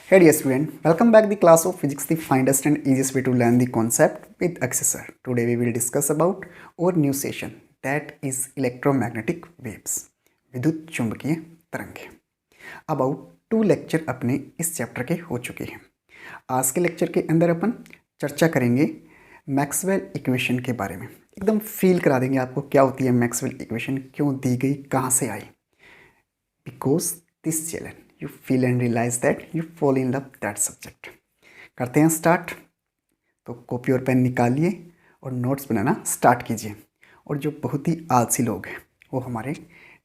Hey dear student, welcome back the class of physics, the finest and easiest way to learn the concept with Akshay sir. Today we will discuss about our new session that is electromagnetic waves, विद्युत चुंबकीय तरंगे. About 2 lecture अपने इस chapter के हो चुके हैं. आज के लेक्चर के अंदर अपन चर्चा करेंगे मैक्सवेल इक्वेशन के बारे में. एकदम फील करा देंगे आपको क्या होती है मैक्सवेल इक्वेशन, क्यों दी गई, कहाँ से आई. Because this challenge you feel and realize that you fall in love that subject. करते हैं स्टार्ट. तो कॉपी और पेन निकालिए और नोट्स बनाना स्टार्ट कीजिए. और जो बहुत ही आलसी लोग हैं वो हमारे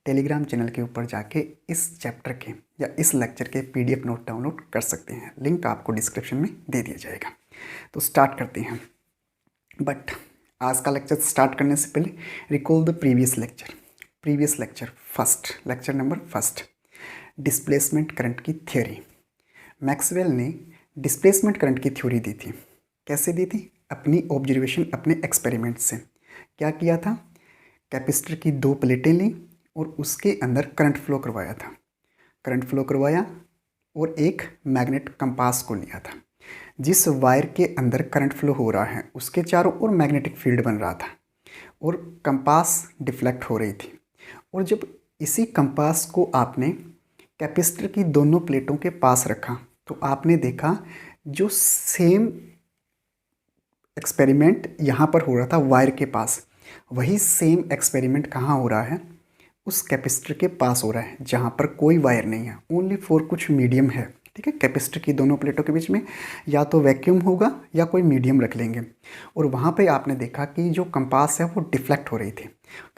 टेलीग्राम चैनल के ऊपर जाके इस चैप्टर के या इस लेक्चर के PDF नोट डाउनलोड कर सकते हैं. लिंक आपको डिस्क्रिप्शन में दे दिया जाएगा. तो स्टार्ट करते हैं. बट आज का लेक्चर स्टार्ट करने से पहले recall the previous lecture first, lecture number first, displacement current की थ्योरी. मैक्सवेल ने डिस्प्लेसमेंट करंट की थ्योरी दी थी. कैसे दी थी? अपनी ऑब्जर्वेशन, अपने एक्सपेरिमेंट से. क्या किया था? कैपेसिटर की 2 प्लेटें ली और उसके अंदर करंट फ्लो करवाया और एक मैग्नेट कंपास को लिया था. जिस वायर के अंदर करंट फ्लो हो रहा है उसके चारों ओर मैग्नेटिक फील्ड बन रहा था और कंपास डिफ्लेक्ट हो रही थी. और जब इसी कंपास को आपने कैपेसिटर की दोनों प्लेटों के पास रखा तो आपने देखा जो सेम एक्सपेरिमेंट यहाँ पर हो रहा था वायर के पास, वही सेम एक्सपेरिमेंट कहाँ हो रहा है? उस कैपेसिटर के पास हो रहा है जहाँ पर कोई वायर नहीं है, ओनली फॉर कुछ मीडियम है. ठीक है, कैपेसिटर की दोनों प्लेटों के बीच में या तो वैक्यूम होगा या कोई मीडियम रख लेंगे. और वहाँ पे आपने देखा कि जो कंपास है वो डिफ्लेक्ट हो रही थी.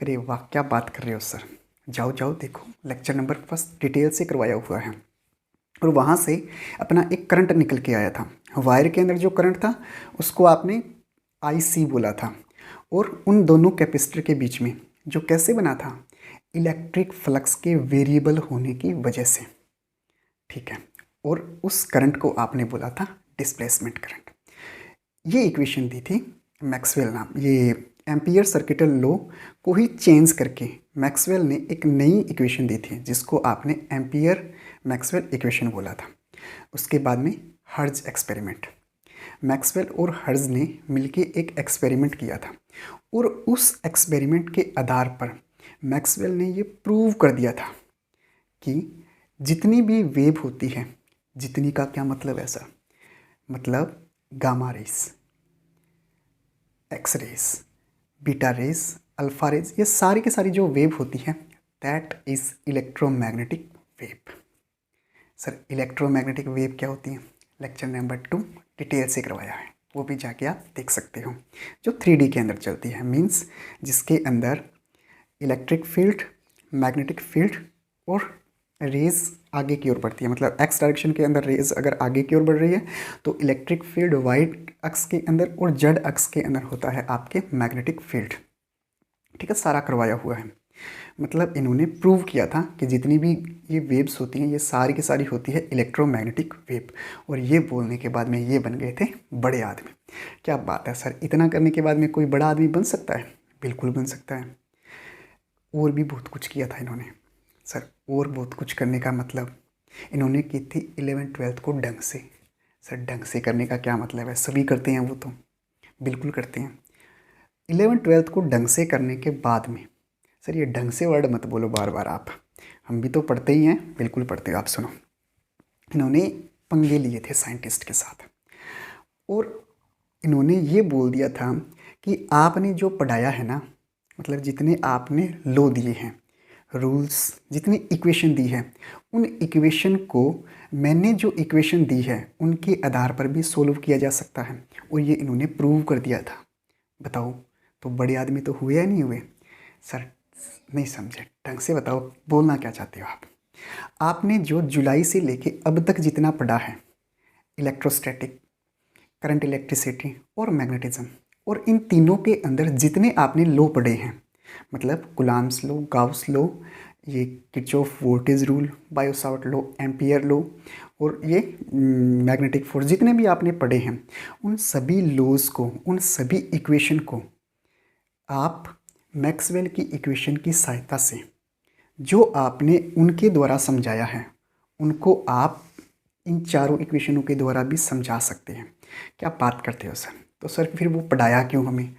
अरे वाह, क्या बात कर रहे हो सर. जाओ देखो, लेक्चर नंबर फर्स्ट डिटेल से करवाया हुआ है. और वहाँ से अपना एक करंट निकल के आया था. वायर के अंदर जो करंट था उसको आपने IC बोला था. और उन दोनों कैपेसिटर के बीच में जो कैसे बना था? इलेक्ट्रिक फ्लक्स के वेरिएबल होने की वजह से. ठीक है, और उस करंट को आपने बोला था डिस्प्लेसमेंट करंट. ये इक्वेशन दी थी मैक्सवेल नाम, ये एम्पियर सर्किटल लॉ को ही चेंज करके मैक्सवेल ने एक नई इक्वेशन दी थी जिसको आपने एम्पियर मैक्सवेल इक्वेशन बोला था. उसके बाद में हर्ज एक्सपेरिमेंट. मैक्सवेल और हर्ज ने मिलके एक एक्सपेरिमेंट किया था और उस एक्सपेरिमेंट के आधार पर मैक्सवेल ने ये प्रूव कर दिया था कि जितनी भी वेव होती है, जितनी का क्या मतलब है सर? मतलब gamma rays, X rays, beta rays, alpha rays, ये सारी की सारी जो वेव होती है that is electromagnetic wave. Sir electromagnetic wave क्या होती है? लेक्चर नंबर 2 डिटेल से करवाया है, वो भी जाके आप देख सकते हो. जो 3D के अंदर चलती है, मीन्स जिसके अंदर इलेक्ट्रिक फील्ड, मैग्नेटिक फील्ड और रेज आगे की ओर बढ़ती है. मतलब एक्स डायरेक्शन के अंदर रेज अगर आगे की ओर बढ़ रही है तो इलेक्ट्रिक फील्ड वाइट अक्स के अंदर और जेड अक्स के अंदर होता है आपके मैग्नेटिक फील्ड. ठीक है, सारा करवाया हुआ है. मतलब इन्होंने प्रूव किया था कि जितनी भी ये वेव्स होती हैं ये सारी की सारी होती है इलेक्ट्रोमैग्नेटिक वेव. और ये बोलने के बाद में ये बन गए थे बड़े आदमी. क्या बात है सर, इतना करने के बाद में कोई बड़ा आदमी बन सकता है? बिल्कुल बन सकता है. और भी बहुत कुछ किया था इन्होंने सर. और बहुत कुछ करने का मतलब इन्होंने की थी 11th-12th को ढंग से. सर ढंग से करने का क्या मतलब है? सभी करते हैं वो तो, बिल्कुल करते हैं. 11th-12th को ढंग से करने के बाद में, सर ये ढंग से वर्ड मत बोलो बार बार आप, हम भी तो पढ़ते ही हैं. बिल्कुल पढ़ते हो आप. सुनो, इन्होंने पंगे लिए थे साइंटिस्ट के साथ और इन्होंने ये बोल दिया था कि आपने जो पढ़ाया है ना, मतलब जितने आपने लॉ दिए हैं, रूल्स, जितनी इक्वेशन दी है, उन इक्वेशन को मैंने जो इक्वेशन दी है उनके आधार पर भी सोल्व किया जा सकता है. और ये इन्होंने प्रूव कर दिया था. बताओ, तो बड़े आदमी तो हुए या नहीं हुए? सर नहीं समझे, ढंग से बताओ, बोलना क्या चाहते हो आप? आपने जो जुलाई से लेके अब तक जितना पढ़ा है, इलेक्ट्रोस्टैटिक, करंट, इलेक्ट्रिसिटी और मैग्नेटिज्म, और इन तीनों के अंदर जितने आपने लॉ पढ़े हैं, मतलब कुलाम्स लॉ, गाउस लॉ, ये Kirchhoff voltage rule, Biot-Savart law, ampere law और ये मैग्नेटिक फोर्स, जितने भी आपने पढ़े हैं, उन सभी लॉज को, उन सभी इक्वेशन को आप मैक्सवेल की इक्वेशन की सहायता से जो आपने उनके द्वारा समझाया है उनको आप इन चारों इक्वेशनों के द्वारा भी समझा सकते हैं। क्या बात करते हो सर? तो सर फिर वो पढ़ाया क्यों हमें?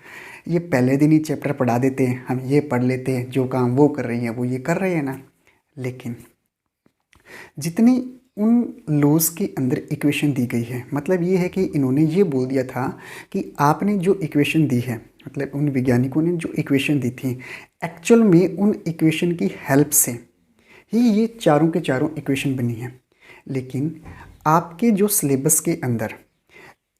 ये पहले दिन ही चैप्टर पढ़ा देते हैं, हम ये पढ़ लेते हैं, जो काम वो कर रही हैं वो ये कर रहे हैं ना। लेकिन जितनी उन लॉज के अंदर इक्वेशन दी गई है, मतलब ये है कि इन्होंने ये बोल दिया था कि आपने जो इक्वेशन दी है, मतलब उन वैज्ञानिकों ने जो इक्वेशन दी थी, एक्चुअल में उन इक्वेशन की हेल्प से ही ये चारों के चारों इक्वेशन बनी है। लेकिन आपके जो सिलेबस के अंदर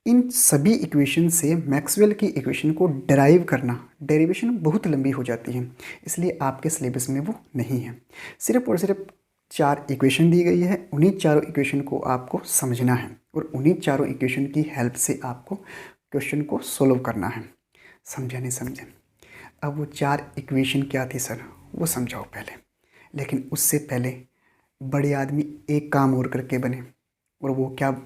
इन सभी इक्वेशन से मैक्सवेल की इक्वेशन को डेराइव करना, डेरिवेशन बहुत लंबी हो जाती है, इसलिए आपके सिलेबस में वो नहीं है। सिर्फ और सिर्फ 4 इक्वेशन दी गई है, उन्हीं चारों इक्वेशन को आपको समझना है और उन्हीं चारों इक्वेशन की हेल्प से आपको क्वेश्चन को सोल्व करना है। समझा नहीं समझे? अब वो 4 इक्वेशन क्या थी सर, वो समझाओ पहले। लेकिन उससे पहले बड़े आदमी एक काम और करके बने, और वो क्या?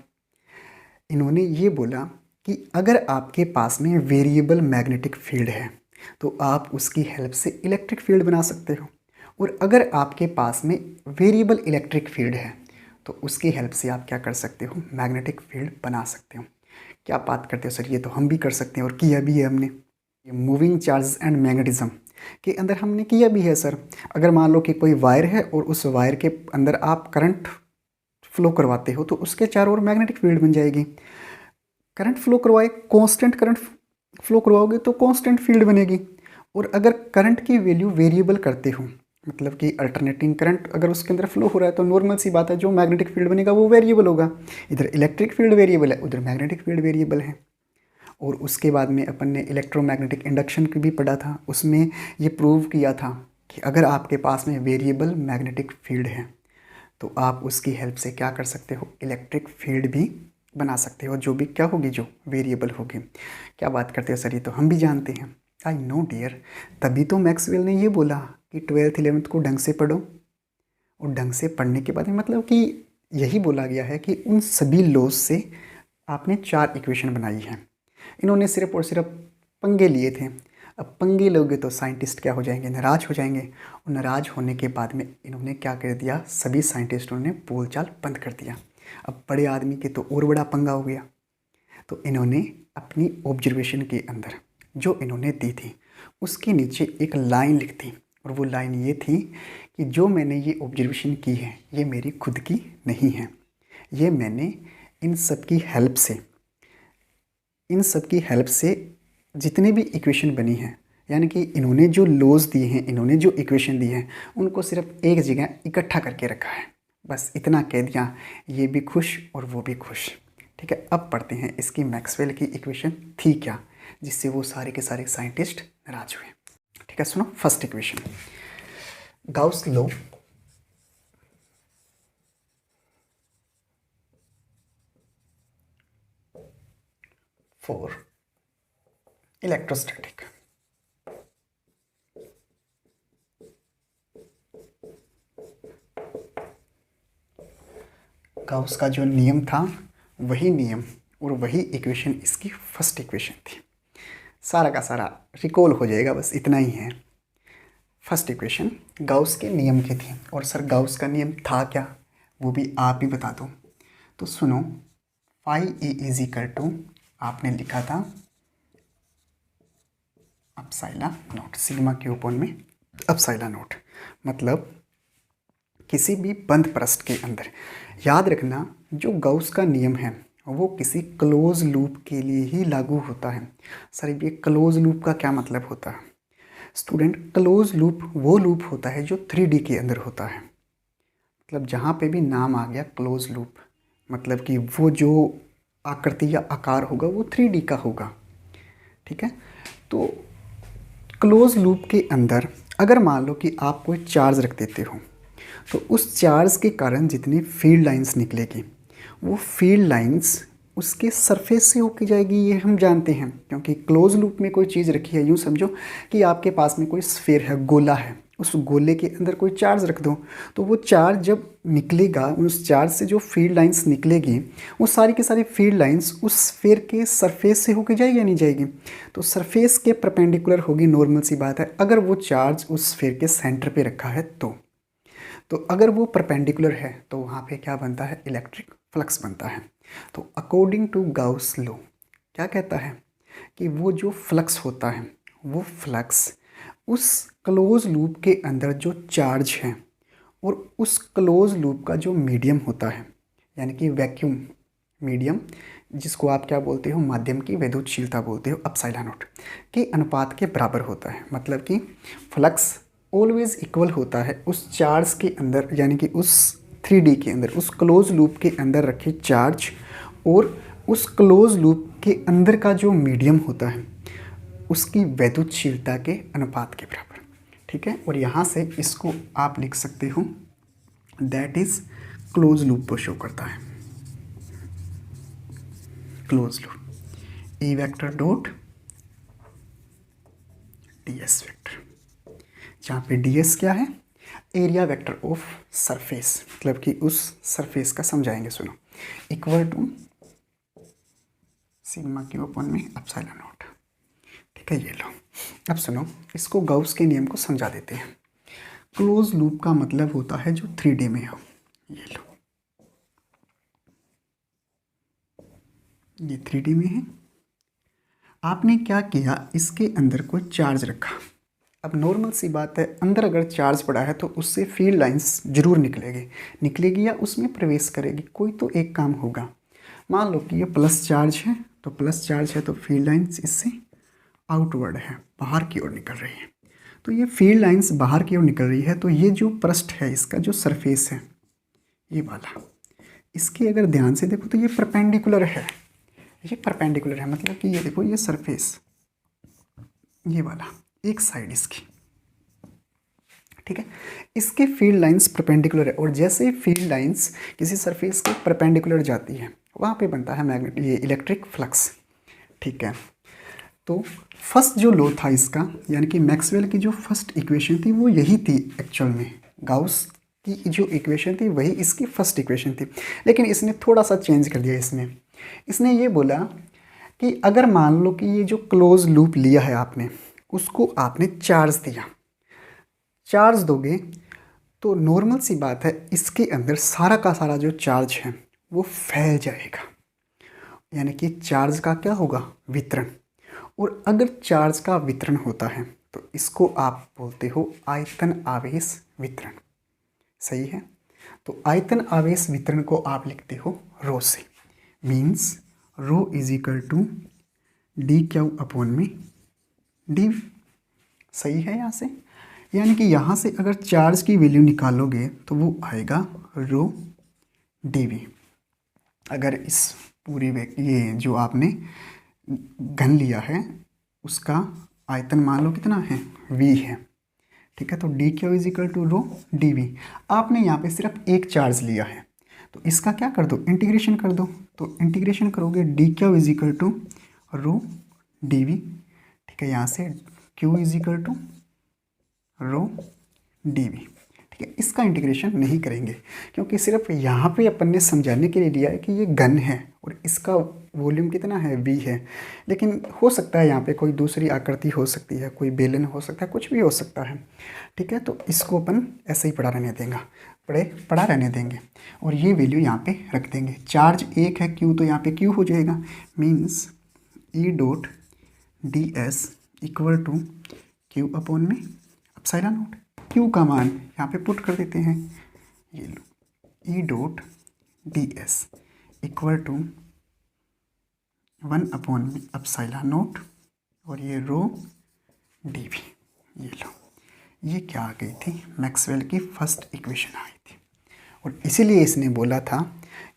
इन्होंने ये बोला कि अगर आपके पास में वेरिएबल मैग्नेटिक फील्ड है तो आप उसकी हेल्प से इलेक्ट्रिक फील्ड बना सकते हो, और अगर आपके पास में वेरिएबल इलेक्ट्रिक फील्ड है तो उसकी हेल्प से आप क्या कर सकते हो? मैग्नेटिक फील्ड बना सकते हो। क्या बात करते हो सर, ये तो हम भी कर सकते हैं और किया भी है हमने। ये मूविंग चार्जेस एंड मैग्नेटिज्म के अंदर हमने किया भी है सर। अगर मान लो कि कोई वायर है और उस वायर के अंदर आप करंट फ्लो करवाते हो तो उसके चारों ओर मैग्नेटिक फील्ड बन जाएगी। करंट फ्लो करवाए, कांस्टेंट करंट फ्लो करवाओगे तो कांस्टेंट फील्ड बनेगी। और अगर करंट की वैल्यू वेरिएबल करते हो, मतलब कि अल्टरनेटिंग करंट अगर उसके अंदर फ्लो हो रहा है तो नॉर्मल सी बात है, जो मैग्नेटिक फील्ड बनेगा वो वेरिएबल होगा। इधर इलेक्ट्रिक फील्ड वेरिएबल है, उधर मैग्नेटिक फील्ड वेरिएबल है। और उसके बाद में अपन ने इलेक्ट्रोमैग्नेटिक इंडक्शन की भी पढ़ा था, उसमें ये प्रूव किया था कि अगर आपके पास में वेरिएबल मैग्नेटिक फील्ड है तो आप उसकी हेल्प से क्या कर सकते हो? इलेक्ट्रिक फील्ड भी बना सकते हो, जो भी क्या होगी, जो वेरिएबल होगी। क्या बात करते हो सर, ये तो हम भी जानते हैं। आई नो डियर, तभी तो मैक्सवेल ने ये बोला कि 12th 11th को ढंग से पढ़ो। और ढंग से पढ़ने के बाद मतलब कि यही बोला गया है कि उन सभी लॉज से आपने 4 इक्वेशन बनाई है। इन्होंने सिर्फ और सिर्फ पंगे लिए थे। अब पंगे लोगे तो साइंटिस्ट क्या हो जाएंगे? नाराज हो जाएंगे। और नाराज होने के बाद में इन्होंने क्या कर दिया? सभी साइंटिस्टों ने बोलचाल बंद कर दिया। अब बड़े आदमी के तो और बड़ा पंगा हो गया। तो इन्होंने अपनी ऑब्जर्वेशन के अंदर जो इन्होंने दी थी उसके नीचे एक लाइन लिख दी, और वो लाइन ये थी कि जो मैंने ये ऑब्जर्वेशन की है ये मेरी खुद की नहीं है, ये मैंने इन सब की हेल्प से जितनी भी इक्वेशन बनी हैं, यानी कि इन्होंने जो लॉज दिए हैं, इन्होंने जो इक्वेशन दी हैं, उनको सिर्फ एक जगह इकट्ठा करके रखा है। बस इतना कह दिया, ये भी खुश और वो भी खुश। ठीक है, अब पढ़ते हैं इसकी मैक्सवेल की इक्वेशन थी क्या, जिससे वो सारे के सारे साइंटिस्ट नाराज हुए। ठीक है, सुनो first equation, Gauss law for electrostatic. Gauss का जो नियम था वही नियम और वही इक्वेशन इसकी फर्स्ट इक्वेशन थी। सारा का सारा रिकॉल हो जाएगा, बस इतना ही है। फर्स्ट इक्वेशन गाउस के नियम की थी। और सर गाउस का नियम था क्या, वो भी आप ही बता दो। तो सुनो, phi E is equal to आपने लिखा था अपसाइला नोट, सिग्मा के ऊपर में अपसाइला नोट, मतलब किसी भी बंद पृष्ठ के अंदर। याद रखना, जो गाउस का नियम है वो किसी क्लोज लूप के लिए ही लागू होता है। सर ये क्लोज लूप का क्या मतलब होता है? स्टूडेंट, क्लोज लूप वो लूप होता है जो 3D के अंदर होता है। मतलब जहाँ पे भी नाम आ गया क्लोज लूप, मतलब कि वो जो आकृति या आकार होगा वो 3D का होगा। ठीक है, तो क्लोज लूप के अंदर अगर मान लो कि आप कोई चार्ज रख देते हो तो उस चार्ज के कारण जितनी फील्ड लाइंस निकलेगी वो फील्ड लाइंस उसके सरफेस से होके जाएगी, ये हम जानते हैं। क्योंकि क्लोज लूप में कोई चीज़ रखी है, यूँ समझो कि आपके पास में कोई स्फीयर है, गोला है, उस गोले के अंदर कोई चार्ज रख दो तो वो चार्ज जब निकलेगा, उस चार्ज से जो फील्ड लाइंस निकलेगी वो सारी की सारी फील्ड लाइंस उस स्फीयर के सरफेस से होके जाएगी या नहीं जाएगी? तो सरफेस के परपेंडिकुलर होगी, नॉर्मल सी बात है। अगर वो चार्ज उस स्फीयर के सेंटर पे रखा है तो अगर वो परपेंडिकुलर है तो वहाँ पे क्या बनता है, इलेक्ट्रिक फ्लक्स बनता है। तो अकॉर्डिंग टू गाउस लॉ क्या कहता है कि वो जो फ्लक्स होता है वो फ्लक्स उस क्लोज लूप के अंदर जो चार्ज है और उस क्लोज लूप का जो मीडियम होता है, यानी कि वैक्यूम मीडियम, जिसको आप क्या बोलते हो, माध्यम की वैद्युतशीलता बोलते हो, एप्सिलॉन नॉट के अनुपात के बराबर होता है। मतलब कि फ्लक्स ऑलवेज इक्वल होता है उस चार्ज के अंदर, यानी कि उस 3D के अंदर, उस क्लोज लूप के अंदर रखे चार्ज और उस क्लोज लूप के अंदर का जो मीडियम होता है उसकी वैद्युतशीलता के अनुपात के बराबर। ठीक है, और यहाँ से इसको आप लिख सकते हो, दैट इज क्लोज लूप को शो करता है, क्लोज लूप ई vector dot D S vector, जहाँ पे डी एस क्या है, एरिया वेक्टर ऑफ सरफेस, मतलब कि उस सरफेस का समझाएंगे, सुनो, equal to sigma Q upon में एप्सिलॉन नॉट। ठीक है, ये लो। अब सुनो, इसको गाउस के नियम को समझा देते हैं। क्लोज लूप का मतलब होता है जो 3D में हो, ये लो, ये 3D में है। आपने क्या किया, इसके अंदर कोई चार्ज रखा। अब नॉर्मल सी बात है, अंदर अगर चार्ज पड़ा है तो उससे फील्ड लाइंस जरूर निकलेगी या उसमें प्रवेश करेगी, कोई तो एक काम होगा। मान लो कि ये प्लस चार्ज है, तो प्लस चार्ज है तो फील्ड लाइंस इससे आउटवर्ड है, बाहर की ओर निकल रही है। तो ये फील्ड लाइंस बाहर की ओर निकल रही है, तो ये जो पृष्ठ है, इसका जो सरफेस है ये वाला, इसके अगर ध्यान से देखो तो ये परपेंडिकुलर है, ये परपेंडिकुलर है, मतलब कि ये देखो, ये सरफेस, ये वाला एक साइड इसकी, ठीक है, इसके फील्ड लाइंस परपेंडिकुलर है। और जैसे फील्ड लाइंस किसी सरफेस के परपेंडिकुलर जाती है, वहाँ पे बनता है मैग्नेट, ये इलेक्ट्रिक फ्लक्स। ठीक है, तो फर्स्ट जो लॉ था इसका, यानी कि मैक्सवेल की जो फर्स्ट इक्वेशन थी वो यही थी एक्चुअल में, गाउस की जो इक्वेशन थी वही इसकी फर्स्ट इक्वेशन थी, लेकिन इसने थोड़ा सा चेंज कर दिया। इसने ये बोला कि अगर मान लो कि ये जो क्लोज लूप लिया है आपने, उसको आपने चार्ज दिया, चार्ज दोगे तो नॉर्मल सी बात है, इसके अंदर सारा का सारा जो चार्ज है वो फैल जाएगा, यानी कि चार्ज का क्या होगा, वितरण। और अगर चार्ज का वितरण होता है तो इसको आप बोलते हो आयतन आवेश वितरण। सही है, तो आयतन आवेश वितरण को आप लिखते हो रो से, means rho is equal to D Q upon में डी। सही है यहाँ से, यानी कि यहाँ से अगर चार्ज की वैल्यू निकालोगे तो वो आएगा रो डी वी। अगर इस पूरी ये जो आपने घन लिया है उसका आयतन मान लो कितना है, v है। ठीक है, तो D Q is equal to rho D V. आपने यहाँ पे सिर्फ एक चार्ज लिया है तो इसका क्या कर दो, इंटीग्रेशन कर दो। तो इंटीग्रेशन करोगे D Q is equal to rho D V. ठीक है, यहाँ से q is equal to rho D V. ठीक है, इसका इंटीग्रेशन नहीं करेंगे क्योंकि सिर्फ यहाँ पे अपन ने समझाने के लिए दिया है कि ये घन है और इसका वॉल्यूम कितना है, v है। लेकिन हो सकता है यहाँ पे कोई दूसरी आकृति हो सकती है, कोई बेलन हो सकता है, कुछ भी हो सकता है। ठीक है, तो इसको अपन ऐसे ही पड़ा रहने देंगे और ये वैल्यू यहाँ पे रख देंगे। चार्ज एक है q, तो यहाँ पे q हो जाएगा, means E dot D S equal to Q upon में एप्सिलॉन नॉट। क्यू का मान यहाँ पे पुट कर देते हैं, ये लो, E dot D S equal to 1 upon में एप्सिलॉन नॉट और ये रो डी वी। ये लो, ये क्या आ गई थी, मैक्सवेल की फर्स्ट इक्वेशन आई थी। और इसीलिए इसने बोला था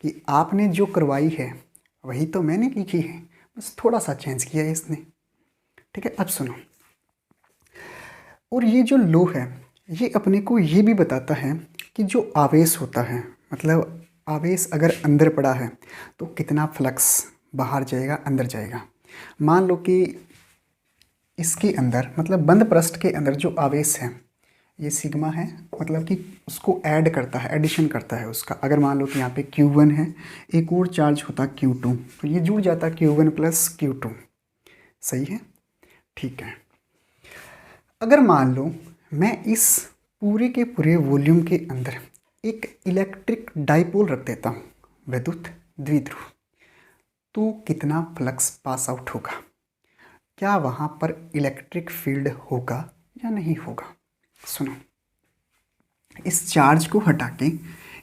कि आपने जो करवाई है वही तो मैंने लिखी है, बस थोड़ा सा चेंज किया है इसने। ठीक है, अब सुनो, और ये जो लो है ये अपने को ये भी बताता है कि जो आवेश होता है, मतलब आवेश अगर अंदर पड़ा है तो कितना फ्लक्स बाहर जाएगा, अंदर जाएगा। मान लो कि इसके अंदर, मतलब बंद पृष्ठ के अंदर जो आवेश है ये सिग्मा है, मतलब कि उसको ऐड करता है, एडिशन करता है उसका। अगर मान लो कि यहाँ पे Q1 है, एक और चार्ज होता Q2, तो ये जुड़ जाता Q1 प्लस Q2। सही है, ठीक है। अगर मान लो मैं इस पूरे के पूरे वॉल्यूम के अंदर एक इलेक्ट्रिक डाइपोल रख देता हूँ, विद्युत द्विध्रुव, तो कितना फ्लक्स पास आउट होगा? क्या वहाँ पर इलेक्ट्रिक फील्ड होगा या नहीं होगा? सुनो, इस चार्ज को हटा के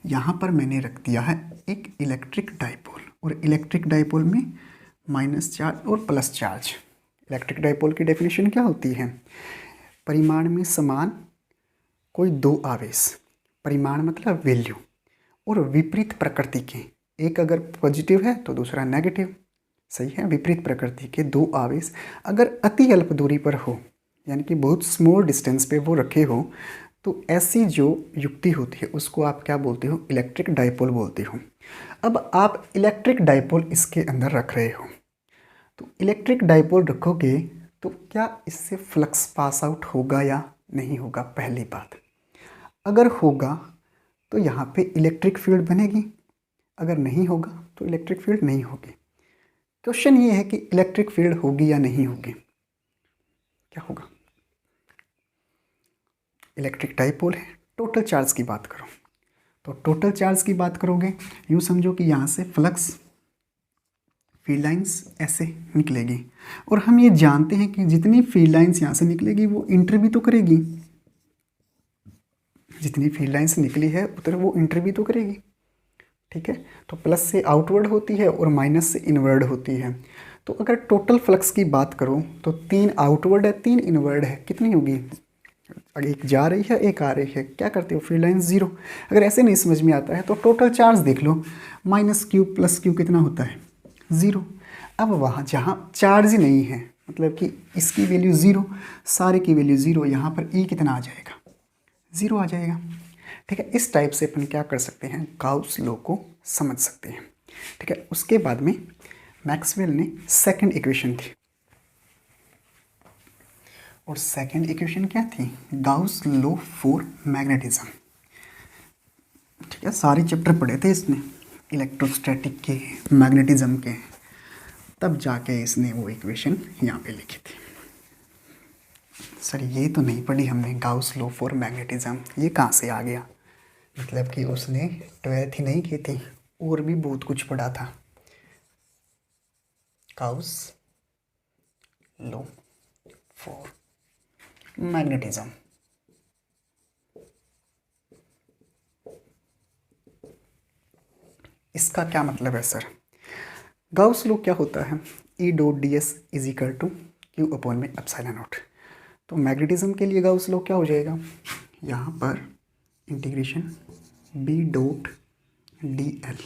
यहाँ पर मैंने रख दिया है एक इलेक्ट्रिक डाइपोल, और इलेक्ट्रिक डाइपोल में माइनस चार्ज और प्लस चार्ज। इलेक्ट्रिक डाइपोल की डेफिनेशन क्या होती है? परिमाण में समान कोई दो आवेश, परिमाण मतलब वैल्यू, और विपरीत प्रकृति के, एक अगर पॉजिटिव है तो दूसरा नेगेटिव, सही है। विपरीत प्रकृति के दो आवेश अगर अति अल्प दूरी पर हो, यानी कि बहुत स्मॉल डिस्टेंस पे वो रखे हो, तो ऐसी जो युक्ति होती है उसको आप क्या बोलते हो? इलेक्ट्रिक डाइपोल बोलते हो। अब आप इलेक्ट्रिक डाइपोल इसके अंदर रख रहे हो, तो इलेक्ट्रिक डाइपोल रखोगे तो क्या इससे फ्लक्स पास आउट होगा या नहीं होगा? पहली बात, अगर होगा तो यहाँ पे इलेक्ट्रिक फील्ड बनेगी, अगर नहीं होगा तो इलेक्ट्रिक फील्ड नहीं होगी। क्वेश्चन ये है कि इलेक्ट्रिक फील्ड होगी या नहीं होगी? क्या होगा? इलेक्ट्रिक डाइपोल है, टोटल चार्ज की बात करो तो टोटल चार्ज की बात करोगे, यूँ समझो कि यहाँ से फ्लक्स फील्ड लाइंस ऐसे निकलेगी, और हम ये जानते हैं कि जितनी फील्ड लाइंस यहाँ से निकलेगी वो इंटर भी तो करेगी। जितनी फील्ड लाइंस निकली है उधर वो इंटर भी तो करेगी, ठीक है। तो प्लस से आउटवर्ड होती है और माइनस से इनवर्ड होती है। तो अगर टोटल फ्लक्स की बात करो तो 3 आउटवर्ड है, 3 इनवर्ड है, कितनी होगी? एक जा रही है, एक आ रही है, क्या करते हो? Field line 0। अगर ऐसे नहीं समझ में आता है तो टोटल चार्ज देख लो, माइनस क्यू प्लस क्यू कितना होता है? 0। अब वहाँ जहाँ चार्ज ही नहीं है, मतलब कि इसकी वैल्यू 0, सारे की वैल्यू 0, यहाँ पर ई कितना आ जाएगा? 0 आ जाएगा, ठीक है। इस टाइप से अपन क्या कर सकते हैं? गाउस लॉ को समझ सकते हैं, ठीक है। उसके बाद में मैक्सवेल ने सेकंड इक्वेशन थी, और सेकंड इक्वेशन क्या थी? गाउस लॉ फॉर मैग्नेटिज्म, ठीक है। सारे चैप्टर पढ़े थे इसने, इलेक्ट्रोस्टैटिक के, मैग्नेटिज्म के, तब जाके इसने वो इक्वेशन यहाँ पे लिखी थी। सर ये तो नहीं पढ़ी हमने, गाउस लॉ फॉर मैग्नेटिज्म, ये कहाँ से आ गया? मतलब कि उसने 12th ही नहीं की थी, और भी बहुत कुछ पढ़ा था। गाउस लॉ फॉर मैग्नेटिज्म, इसका क्या मतलब है सर? गाउस लॉ क्या होता है? E dot D S is equal to Q upon में एप्सिलॉन नॉट। तो मैग्नेटिज्म के लिए गाउस लॉ क्या हो जाएगा? यहाँ पर integration B dot D L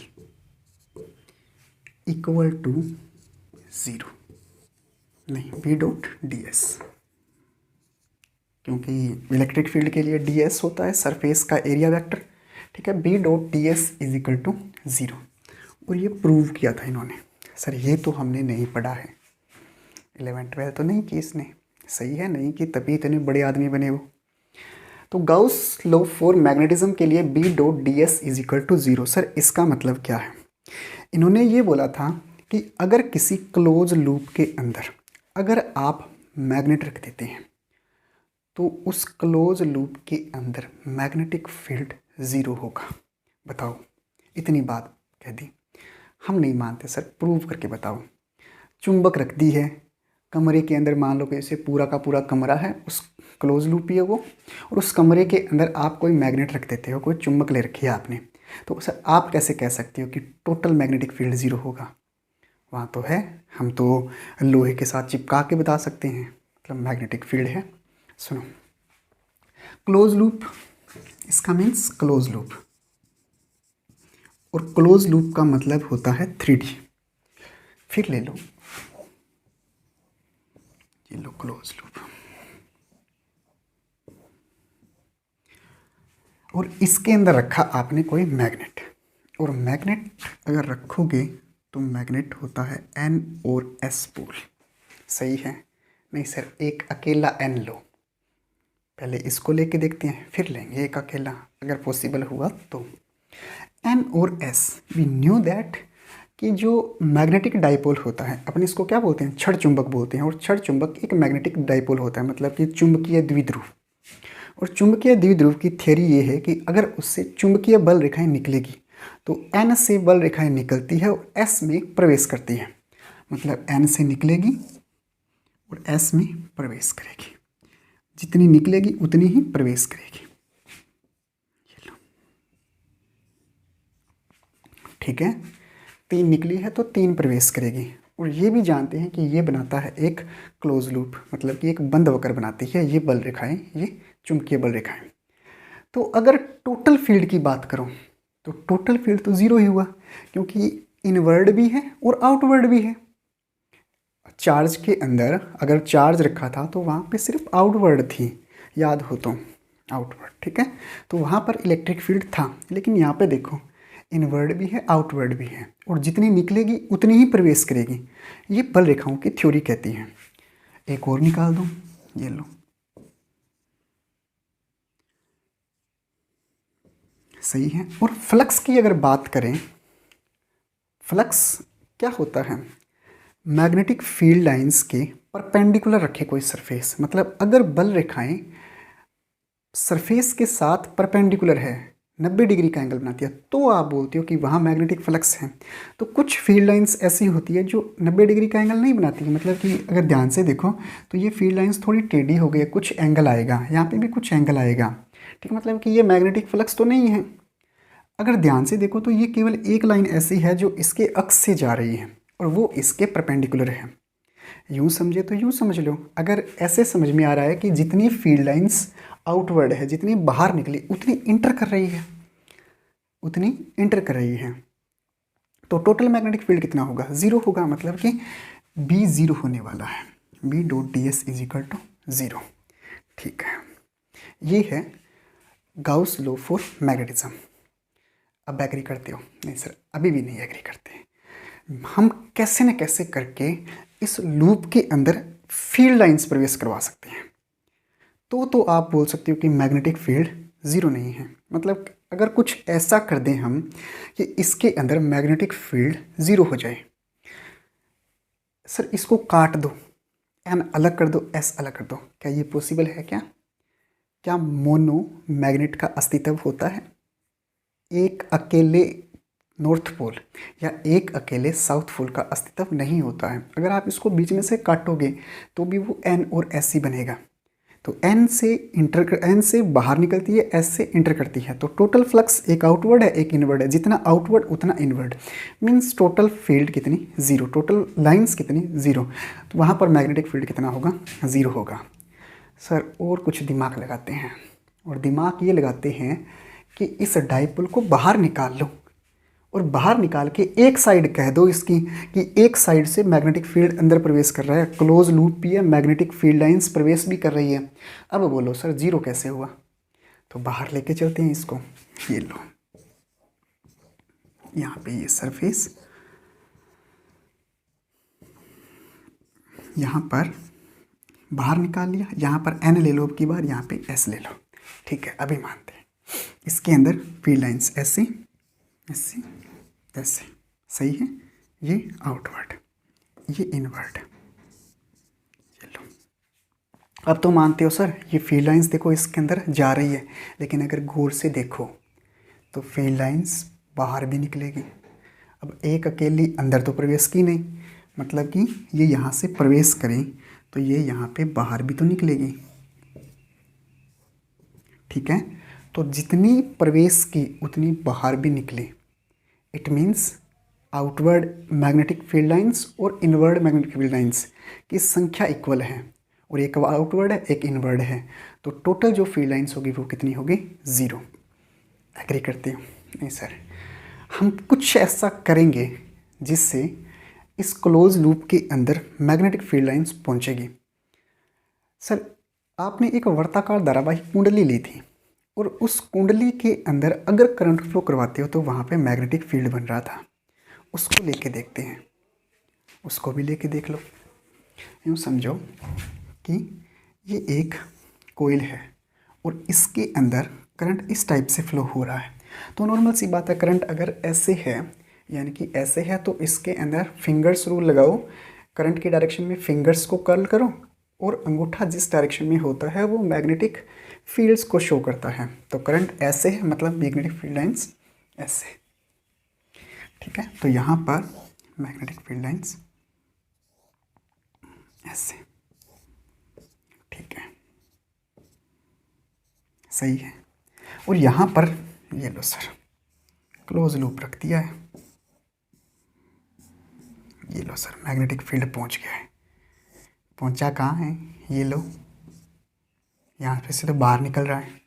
equal to 0, नहीं बी डॉट डी एस, क्योंकि इलेक्ट्रिक फील्ड के लिए डी एस होता है सरफेस का एरिया वेक्टर, ठीक है। B dot D S is equal to 0, और ये प्रूव किया था इन्होंने। सर ये तो हमने नहीं पढ़ा है, 11th 12th तो नहीं की इसने, सही है, नहीं की, तभी इतने बड़े आदमी बने वो। तो गाउस लॉ फॉर मैग्नेटिज्म के लिए B dot D S is equal to 0। Sir इसका मतलब क्या है? इन्होंने ये बोला था कि अगर किसी क्लोज लूप के अंदर अगर आप मैग्नेट रख देते हैं तो उस क्लोज लूप के अंदर मैग्नेटिक फील्ड 0 होगा। बताओ, इतनी बात कह दी। हम नहीं मानते सर, प्रूव करके बताओ। चुंबक रख दी है कमरे के अंदर, मान लो कि इसे पूरा का पूरा कमरा है, उस क्लोज लूप ही है वो, और उस कमरे के अंदर आप कोई मैग्नेट रख देते हो, कोई चुंबक ले रखी है आपने, तो सर आप कैसे कह सकते हो कि टोटल मैग्नेटिक फील्ड 0 होगा? वहाँ तो है, हम तो लोहे के साथ चिपका के बता सकते हैं, मतलब मैग्नेटिक फील्ड है। सुनो, क्लोज लूप, इसका मीन्स क्लोज लूप, और क्लोज लूप का मतलब होता है 3D। फिर ले लो, ये लो क्लोज लूप, और इसके अंदर रखा आपने कोई मैग्नेट, और मैग्नेट अगर रखोगे तो मैग्नेट होता है N और S पोल, सही है? नहीं सर, एक अकेला N लो, पहले इसको लेके देखते हैं, फिर लेंगे एक अकेला अगर पॉसिबल हुआ तो। N और S, वी न्यू दैट कि जो मैग्नेटिक डाइपोल होता है, अपन इसको क्या बोलते हैं? छड़ चुंबक बोलते हैं, और छड़ चुंबक एक मैग्नेटिक डाइपोल होता है, मतलब कि चुंबकीय द्विध्रुव। और चुंबकीय द्विध्रुव की थ्योरी ये है कि अगर उससे चुंबकीय बल रेखाएं निकलेगी तो N से बल रेखाएं निकलती है और S में प्रवेश करती है। मतलब N से निकलेगी और S में प्रवेश करेगी, जितनी निकलेगी उतनी ही प्रवेश करेगी। ठीक है, 3 निकली है तो 3 प्रवेश करेगी। और ये भी जानते हैं कि ये बनाता है एक क्लोज लूप, मतलब कि एक बंद वक्र बनाती है ये बल रेखाएं, ये चुंबकीय बल रेखाएं। तो अगर टोटल फील्ड की बात करूं तो टोटल फील्ड तो 0 ही हुआ, क्योंकि इनवर्ड भी है और आउटवर्ड भी है। चार्ज के अंदर अगर चार्ज रखा था तो वहाँ पे सिर्फ आउटवर्ड थी, याद हो तो, आउटवर्ड। ठीक है, तो वहाँ पर इलेक्ट्रिक फील्ड था, लेकिन यहाँ पे देखो इनवर्ड भी है आउटवर्ड भी है, और जितनी निकलेगी उतनी ही प्रवेश करेगी। ये बल रेखाओं की थ्योरी कहती है। एक और निकाल दो, ये लो, सही है। और फ्लक्स की अगर बात करें, फ्लक्स क्या होता है, मैग्नेटिक फील्ड लाइंस के परपेंडिकुलर रखे कोई सरफेस, मतलब अगर बल रेखाएं सरफेस के साथ परपेंडिकुलर है, 90 डिग्री का एंगल बनाती है, तो आप बोलते हो कि वहाँ मैग्नेटिक फ्लक्स है। तो कुछ फील्ड लाइंस ऐसी होती है जो 90 डिग्री का एंगल नहीं बनाती है, मतलब कि अगर ध्यान से देखो तो ये फील्ड लाइंस थोड़ी टेढ़ी हो गई है, कुछ एंगल आएगा, यहाँ पे भी कुछ एंगल आएगा। ठीक है, मतलब कि ये मैग्नेटिक फ्लक्स तो नहीं है। अगर ध्यान से देखो तो ये केवल एक लाइन ऐसी है जो इसके अक्ष से जा रही है और वो इसके परपेंडिकुलर है। यूँ समझे तो यूँ समझ लो, अगर ऐसे समझ में आ रहा है कि जितनी फील्ड लाइंस आउटवर्ड है, जितनी बाहर निकली उतनी इंटर कर रही है, उतनी इंटर कर रही है, तो टोटल मैग्नेटिक फील्ड कितना होगा, 0 होगा। मतलब कि B 0 होने वाला है, B dot D S is equal to 0। ठीक है, ये है गाउस लॉ फॉर मैग्नेटिज्म। अब एग्री करते हो? नहीं सर, अभी भी नहीं एग्री करते। हम कैसे न कैसे करके इस लूप के अंदर फील्ड लाइंस प्रवेश करवा सकते हैं। तो आप बोल सकते हो कि मैग्नेटिक फील्ड 0 नहीं है। मतलब अगर कुछ ऐसा कर दें हम कि इसके अंदर मैग्नेटिक फील्ड 0 हो जाए, सर इसको काट दो, N अलग कर दो, S अलग कर दो, क्या ये पॉसिबल है? क्या मोनो मैग्नेट का अस्तित्व होता है? एक अकेले नॉर्थ पोल या एक अकेले साउथ पोल का अस्तित्व नहीं होता है। अगर आप इसको बीच में से काटोगे तो भी वो N और S ही बनेगा। तो N से बाहर निकलती है, S से इंटर करती है, तो टोटल फ्लक्स एक आउटवर्ड है एक इनवर्ड है, जितना आउटवर्ड उतना इनवर्ड, मीन्स टोटल फील्ड कितनी, 0, टोटल लाइंस कितनी, 0। तो वहाँ पर मैग्नेटिक फील्ड कितना होगा, 0 होगा। सर और कुछ दिमाग लगाते हैं, और दिमाग ये लगाते हैं कि इस डाइपोल को बाहर निकाल लो और बाहर निकाल के एक साइड कह दो इसकी कि एक साइड से मैग्नेटिक फील्ड अंदर प्रवेश कर रहा है, क्लोज लूप भी है, मैग्नेटिक फील्ड लाइंस प्रवेश भी कर रही है। अब बोलो सर 0 कैसे हुआ? तो बाहर लेके चलते हैं इसको, ये लो, यहाँ पे ये सरफेस, यहाँ पर बाहर निकाल लिया, यहाँ पर N ले लो अब की बार, यहाँ पे S ले लो। ठीक है, अभी मानते हैं इसके अंदर फील्ड लाइंस ऐसे ऐसे ऐसे, सही है। ये आउटवर्ड, ये इनवर्ड, ये लो। अब तो मानते हो सर ये फील्ड लाइंस देखो इसके अंदर जा रही है, लेकिन अगर गौर से देखो तो फील्ड लाइंस बाहर भी निकलेगी। अब एक अकेली अंदर तो प्रवेश की नहीं, मतलब कि ये यहाँ से प्रवेश करें तो ये यहाँ पे बाहर भी तो निकलेगी। ठीक है, तो जितनी प्रवेश की उतनी बाहर भी निकले, it means outward magnetic field lines और इनवर्ड मैग्नेटिक फील्ड लाइंस की संख्या इक्वल है, और एक आउटवर्ड है एक इनवर्ड है, तो टोटल जो फील्ड लाइंस होगी वो कितनी होगी, 0। एग्री करते हो? नहीं सर, हम कुछ ऐसा करेंगे जिससे इस क्लोज लूप के अंदर मैग्नेटिक फील्ड लाइंस पहुंचेगी। सर आपने एक वर्ताकार धारावाहिक कुंडली ली थी और उस कुंडली के अंदर अगर करंट फ्लो करवाते हो तो वहाँ पे मैग्नेटिक फील्ड बन रहा था, उसको लेके देखते हैं, उसको भी लेके देख लो। यूँ समझो कि ये एक कोयल है और इसके अंदर करंट इस टाइप से फ्लो हो रहा है, तो नॉर्मल सी बात है, करंट अगर ऐसे है यानी कि ऐसे है तो इसके अंदर फिंगर्स रूल लगाओ, करंट की डायरेक्शन में फिंगर्स को कर्ल करो और अंगूठा जिस डायरेक्शन में होता है वो मैग्नेटिक फील्ड्स को शो करता है। तो करंट ऐसे है, मतलब मैग्नेटिक फील्ड लाइंस ऐसे, ठीक है। तो यहाँ पर मैग्नेटिक फील्ड लाइंस ऐसे, ठीक है, सही है। और यहाँ पर ये लो सर, क्लोज लूप रख दिया है, ये लो सर, मैग्नेटिक फील्ड पहुँच गया है। पहुँचा कहाँ है, ये लो, यहाँ पे से तो बाहर निकल रहा है।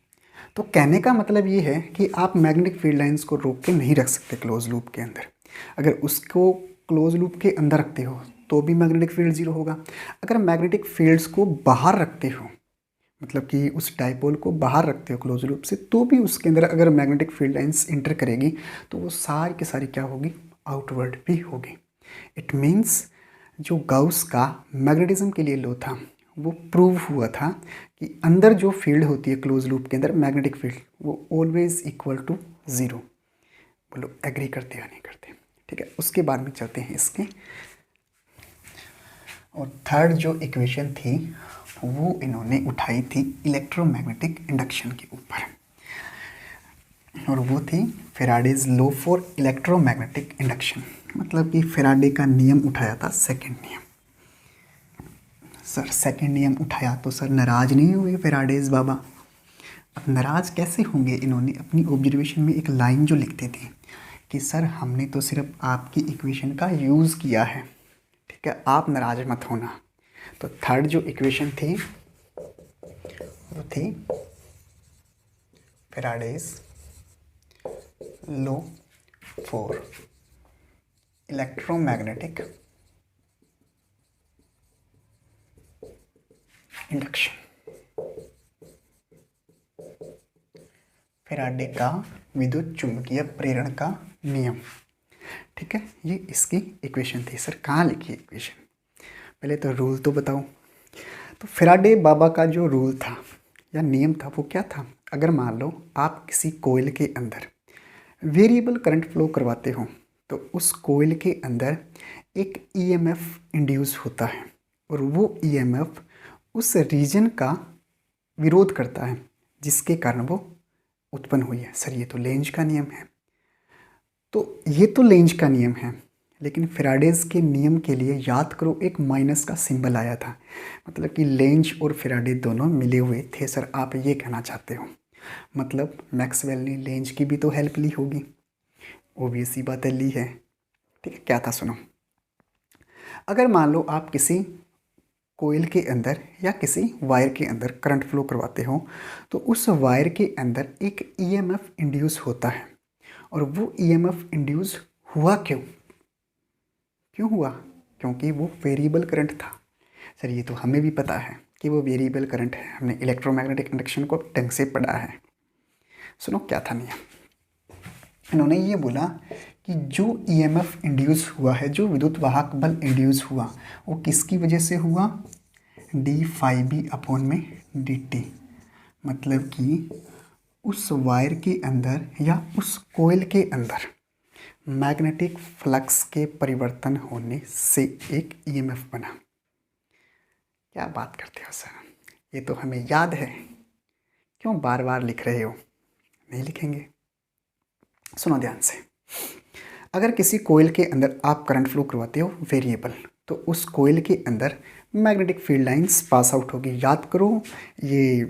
तो कहने का मतलब ये है कि आप मैग्नेटिक फील्ड लाइंस को रोक के नहीं रख सकते क्लोज लूप के अंदर। अगर उसको क्लोज लूप के अंदर रखते हो तो भी मैग्नेटिक फील्ड जीरो होगा। अगर मैग्नेटिक फील्ड्स को बाहर रखते हो, मतलब कि उस डाइपोल को बाहर रखते हो क्लोज लूप से, तो भी उसके अंदर अगर मैग्नेटिक फील्ड लाइंस इंटर करेगी तो वो सारी की सारी क्या होगी, आउटवर्ड भी होगी। इट मीन्स जो गाउस का मैग्नेटिज्म के लिए लॉ था वो प्रूव हुआ था कि अंदर जो फील्ड होती है क्लोज लूप के अंदर, मैग्नेटिक फील्ड, वो ऑलवेज इक्वल टू ज़ीरो। बोलो एग्री करते या नहीं करते, ठीक है। उसके बाद में चलते हैं इसके, और थर्ड जो इक्वेशन थी वो इन्होंने उठाई थी इलेक्ट्रोमैग्नेटिक इंडक्शन के ऊपर, और वो थी Faraday's law for electromagnetic induction. मतलब कि फेराडे का नियम उठाया था, सेकंड नियम। सर सेकंड नियम उठाया तो सर नाराज़ नहीं हुए फेराडेज बाबा? अब नाराज़ कैसे होंगे? इन्होंने अपनी ऑब्जर्वेशन में एक लाइन जो लिखते थे कि सर हमने तो सिर्फ आपकी इक्वेशन का यूज़ किया है, ठीक है, आप नाराज़ मत होना। तो थर्ड जो इक्वेशन थी वो थी Faraday's law for electromagnetic induction, Faraday का विद्युत चुंबकीय प्रेरण का नियम, ठीक है। ये इसकी इक्वेशन थी। सर कहाँ लिखी इक्वेशन? पहले तो रूल तो बताओ। तो फेराडे बाबा का जो रूल था या नियम था वो क्या था? अगर मान लो आप किसी कोयल के अंदर वेरिएबल करंट फ्लो करवाते हो तो उस कोयल के अंदर एक ईएमएफ इंड्यूस होता है, और वो ईएमएफ उस रीजन का विरोध करता है जिसके कारण वो उत्पन्न हुई है। सर ये तो लेंज का नियम है। तो ये तो लेंज का नियम है, लेकिन फेराडेज के नियम के लिए याद करो एक माइनस का सिंबल आया था, मतलब कि लेंज और फेराडे दोनों मिले हुए थे। सर आप ये कहना चाहते हो, मतलब मैक्सवेल ने लेंज की भी तो हेल्प ली होगी, ओबियस ही बात है, ली है, ठीक है। क्या था सुनो, अगर मान लो आप किसी कोयल के अंदर या किसी वायर के अंदर करंट फ्लो करवाते हो तो उस वायर के अंदर एक ईएमएफ इंड्यूस होता है, और वो ईएमएफ इंड्यूस हुआ क्यों हुआ? क्योंकि वो वेरिएबल करंट था। सर ये तो हमें भी पता है कि वो वेरिएबल करंट है, हमने इलेक्ट्रोमैग्नेटिक इंडक्शन को ढंग से पढ़ा है। सुनो क्या था नियम, इन्होंने ये बोला कि जो ईएमएफ इंड्यूस हुआ है, जो विद्युत वाहक बल इंड्यूस हुआ, वो किसकी वजह से हुआ? डी फाई बी अपॉन में डी टी। मतलब कि उस वायर के अंदर या उस कोयल के अंदर मैग्नेटिक फ्लक्स के परिवर्तन होने से एक ईएमएफ बना। क्या बात करते हो सर, ये तो हमें याद है, क्यों बार बार लिख रहे हो? नहीं लिखेंगे। सुनो ध्यान से, अगर किसी कोयल के अंदर आप करंट फ्लो करवाते हो वेरिएबल, तो उस कोयल के अंदर magnetic field lines pass out होगी। याद करो, ये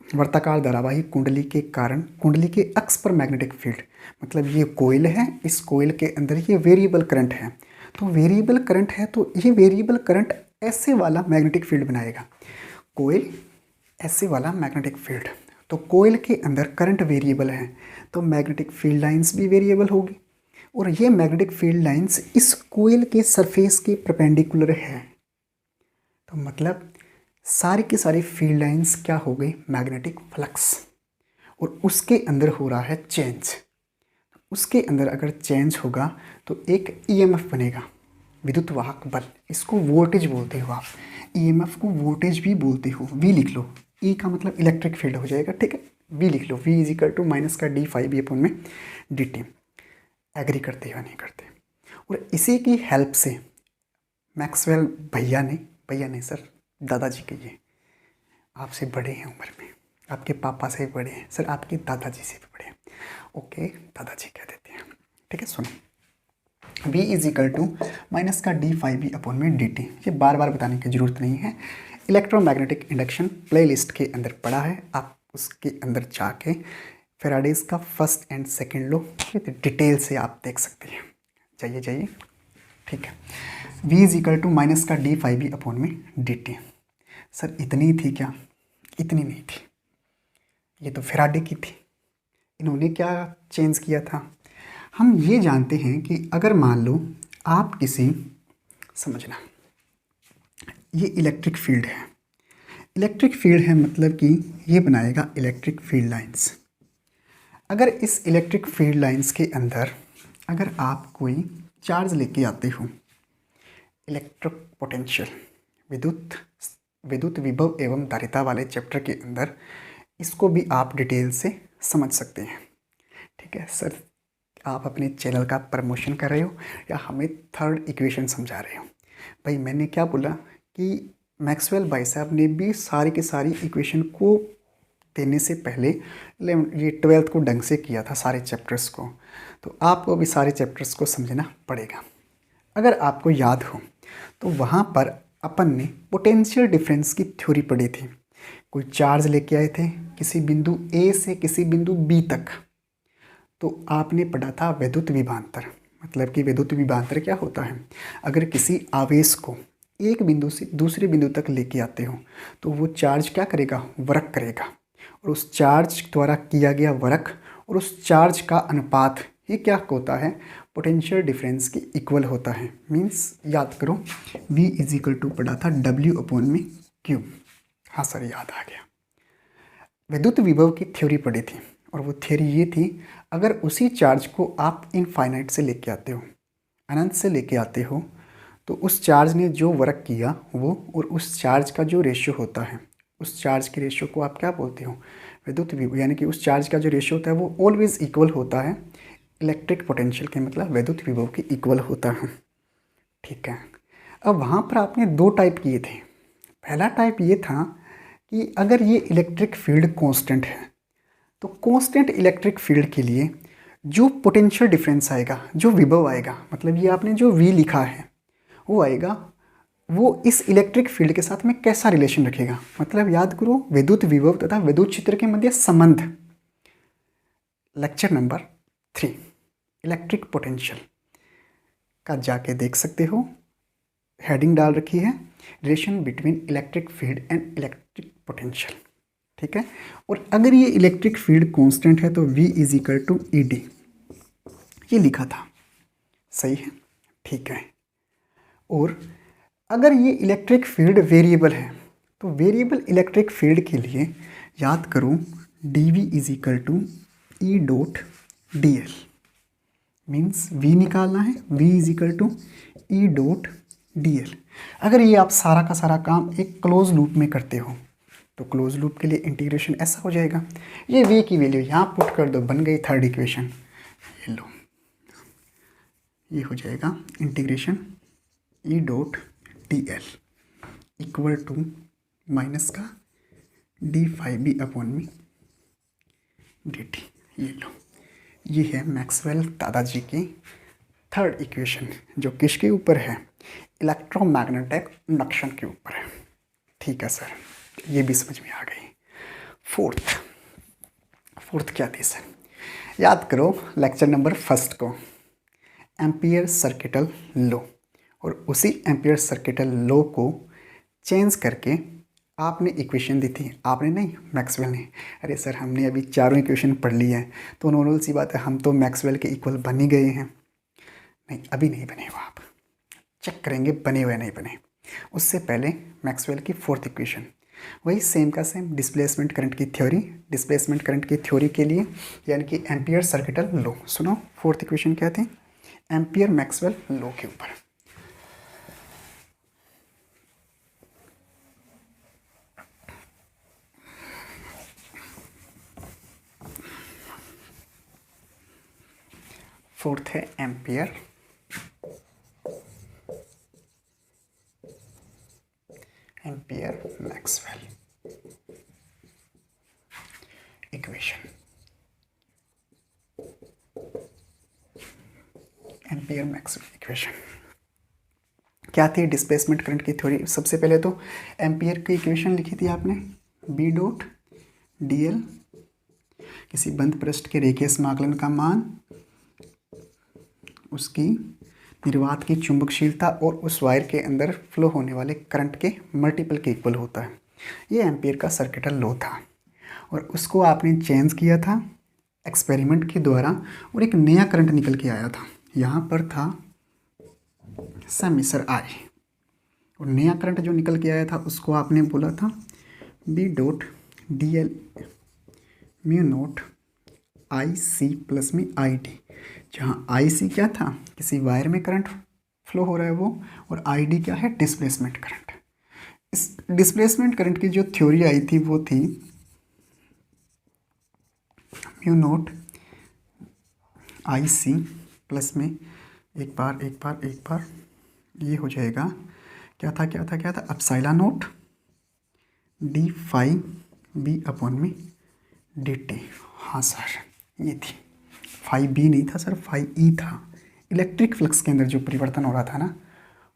वर्ताकार धारावाही कुंडली के कारण कुंडली के अक्ष पर मैग्नेटिक फील्ड, मतलब ये कोयल है, इस कोयल के अंदर ये वेरिएबल करंट है। तो वेरिएबल करंट है तो ये वेरिएबल करंट ऐसे वाला मैग्नेटिक फील्ड बनाएगा। कोयल ऐसे वाला मैग्नेटिक फील्ड, तो कोयल के अंदर करंट वेरिएबल है तो मैग्नेटिक फील्ड लाइंस भी वेरिएबल होगी, और ये मैग्नेटिक फील्ड लाइंस इस कोयल के सरफेस के परपेंडिकुलर है। तो मतलब सारी की सारी फील्ड लाइंस क्या हो गई? मैग्नेटिक फ्लक्स, और उसके अंदर हो रहा है चेंज। उसके अंदर अगर चेंज होगा तो एक ईएमएफ बनेगा, विद्युत वाहक बल। इसको वोल्टेज बोलते हो आप, ईएमएफ को वोल्टेज भी बोलते हो। वी लिख लो, ई का मतलब इलेक्ट्रिक फील्ड हो जाएगा, ठीक है। वी लिख लो, V is equal to minus का डी फाई बी अपॉन में डी टी। एग्री करते हो या नहीं करते? और इसी की हेल्प से मैक्सवेल भैया ने सर दादाजी कहिए, आपसे बड़े हैं उम्र में, आपके पापा से भी बड़े हैं सर, आपके दादाजी से भी बड़े हैं। ओके, दादाजी कह देते हैं। ठीक है, सुनो, v is equal to minus का d/v/dt। ये बार बार बताने की जरूरत नहीं है, इलेक्ट्रोमैग्नेटिक इंडक्शन प्लेलिस्ट के अंदर पड़ा है, आप उसके अंदर जाके फेराडेज का first and second law detail से आप देख सकते हैं। जाइए जाइए। ठीक है, v is equal to minus का d/v/dt। सर इतनी थी क्या? इतनी नहीं थी, ये तो फेराडे की थी। इन्होंने क्या चेंज किया था? हम ये जानते हैं कि अगर मान लो आप किसी, समझना, ये इलेक्ट्रिक फील्ड है, इलेक्ट्रिक फील्ड है मतलब कि ये बनाएगा इलेक्ट्रिक फील्ड लाइंस। अगर इस इलेक्ट्रिक फील्ड लाइंस के अंदर अगर आप कोई चार्ज लेके आते हो, इलेक्ट्रिक पोटेंशियल, विद्युत विद्युत विभव एवं धारिता वाले चैप्टर के अंदर इसको भी आप डिटेल से समझ सकते हैं। ठीक है सर, आप अपने चैनल का प्रमोशन कर रहे हो या हमें थर्ड इक्वेशन समझा रहे हो? भाई मैंने क्या बोला कि मैक्सवेल भाई साहब ने भी सारी की सारी इक्वेशन को देने से पहले ये 12th को ढंग से किया था सारे चैप्टर्स को, तो आपको भी सारे चैप्टर्स को समझना पड़ेगा। अगर आपको याद हो तो वहाँ पर अपन ने पोटेंशियल डिफरेंस की थ्योरी पढ़ी थी। कोई चार्ज लेके आए थे किसी बिंदु ए से किसी बिंदु बी तक, तो आपने पढ़ा था विद्युत विभवांतर। मतलब कि विद्युत विभवांतर क्या होता है? अगर किसी आवेश को एक बिंदु से दूसरे बिंदु तक लेके आते हो तो वो चार्ज क्या करेगा? वर्क करेगा, और उस चार्ज द्वारा किया गया वर्क और उस चार्ज का अनुपात ये क्या होता है? पोटेंशियल डिफरेंस के इक्वल होता है। मीन्स याद करो, v इज इक्वल टू पढ़ा था W/Q। हाँ सर, याद आ गया। विद्युत विभव की थ्योरी पढ़ी थी, और वो थ्योरी ये थी, अगर उसी चार्ज को आप इनफाइनाइट से लेके आते हो, अनंत से लेके आते हो, तो उस चार्ज ने जो वर्क किया वो और उस चार्ज का जो रेशियो होता है, उस चार्ज के रेशियो को आप क्या बोलते हो? विद्युत विभव। यानी कि उस चार्ज का जो रेशियो होता है वो ऑलवेज इक्वल होता है इलेक्ट्रिक पोटेंशियल के, मतलब विद्युत विभव के इक्वल होता है। ठीक है, अब वहाँ पर आपने दो टाइप किए थे। पहला टाइप ये था कि अगर ये इलेक्ट्रिक फील्ड कांस्टेंट है तो कांस्टेंट इलेक्ट्रिक फील्ड के लिए जो पोटेंशियल डिफरेंस आएगा, जो विभव आएगा, मतलब ये आपने जो v लिखा है वो आएगा, वो इस इलेक्ट्रिक फील्ड के साथ में कैसा रिलेशन रखेगा? मतलब याद करो, विद्युत विभव तथा विद्युत क्षेत्र के मध्य संबंध, लेक्चर नंबर 3 इलेक्ट्रिक पोटेंशियल का जाके देख सकते हो। हेडिंग डाल रखी है relation between electric field and electric potential. ठीक है, और अगर ये इलेक्ट्रिक फील्ड कांस्टेंट है तो v is equal to ED, ये लिखा था, सही है? ठीक है, और अगर ये इलेक्ट्रिक फील्ड वेरिएबल है तो वेरिएबल इलेक्ट्रिक फील्ड के लिए याद करो dv is equal to E.dl। Means v निकालना है, v is equal to E.dl। अगर ये आप सारा का सारा काम एक क्लोज लूप में करते हो तो क्लोज लूप के लिए इंटीग्रेशन ऐसा हो जाएगा, ये v की वैल्यू यहाँ पुट कर दो, बन गई थर्ड इक्वेशन। ये लो, ये हो जाएगा integration E.dl equal to minus का d/v/dt। ये लो, ये है मैक्सवेल दादाजी की थर्ड इक्वेशन, जो किसके ऊपर है? इलेक्ट्रोमैग्नेटिक इंडक्शन के ऊपर है। ठीक है सर, ये भी समझ में आ गई। फोर्थ क्या थी सर? याद करो लेक्चर नंबर 1 को, एम्पियर सर्किटल लॉ, और उसी एम्पियर सर्किटल लॉ को चेंज करके आपने इक्वेशन दी थी। आपने नहीं, मैक्सवेल ने। अरे सर, हमने अभी चारों इक्वेशन पढ़ ली है तो नॉर्मल सी बात है, हम तो मैक्सवेल के इक्वल बन ही गए हैं। नहीं, अभी नहीं बने हो, आप चेक करेंगे बने हुए नहीं बने। उससे पहले मैक्सवेल की फोर्थ इक्वेशन, वही सेम का सेम डिस्प्लेसमेंट करंट की थ्योरी, डिस्प्लेसमेंट करंट की थ्योरी के लिए यानी कि एम्पियर सर्किटल लॉ। सुनो, फोर्थ इक्वेशन क्या थी? एम्पियर मैक्सवेल लॉ के ऊपर। फोर्थ है ampere Maxwell. Equation, ampere Maxwell equation. क्या थी डिस्प्लेसमेंट करंट की थ्योरी? सबसे पहले तो एम्पियर की इक्वेशन लिखी थी आपने, बी डॉट डी एल, किसी बंद पृष्ठ के रेखीय समाकलन का मान, उसकी निर्वात की चुंबकशीलता और उस वायर के अंदर फ्लो होने वाले करंट के मल्टीपल के इक्वल होता है। ये एम्पियर का सर्किटल लॉ था और उसको आपने चेंज किया था एक्सपेरिमेंट के द्वारा और एक नया करंट निकल के आया था। यहाँ पर था समीसर आई और नया करंट जो निकल के आया था उसको आपने बोला था B dot D L mu naught I C plus में आई डी, जहाँ आई सी क्या था, किसी वायर में करंट फ्लो हो रहा है वो, और आई डी क्या है, डिस्प्लेसमेंट करंट। इस डिस्प्लेसमेंट करंट की जो थ्योरी आई थी वो थी mu naught I C plus में एक बार ये हो जाएगा, क्या था epsilon naught D phi B upon में डी टी। हाँ सर, ये थी फाई बी नहीं था सर, फाई ई था। इलेक्ट्रिक फ्लक्स के अंदर जो परिवर्तन हो रहा था ना,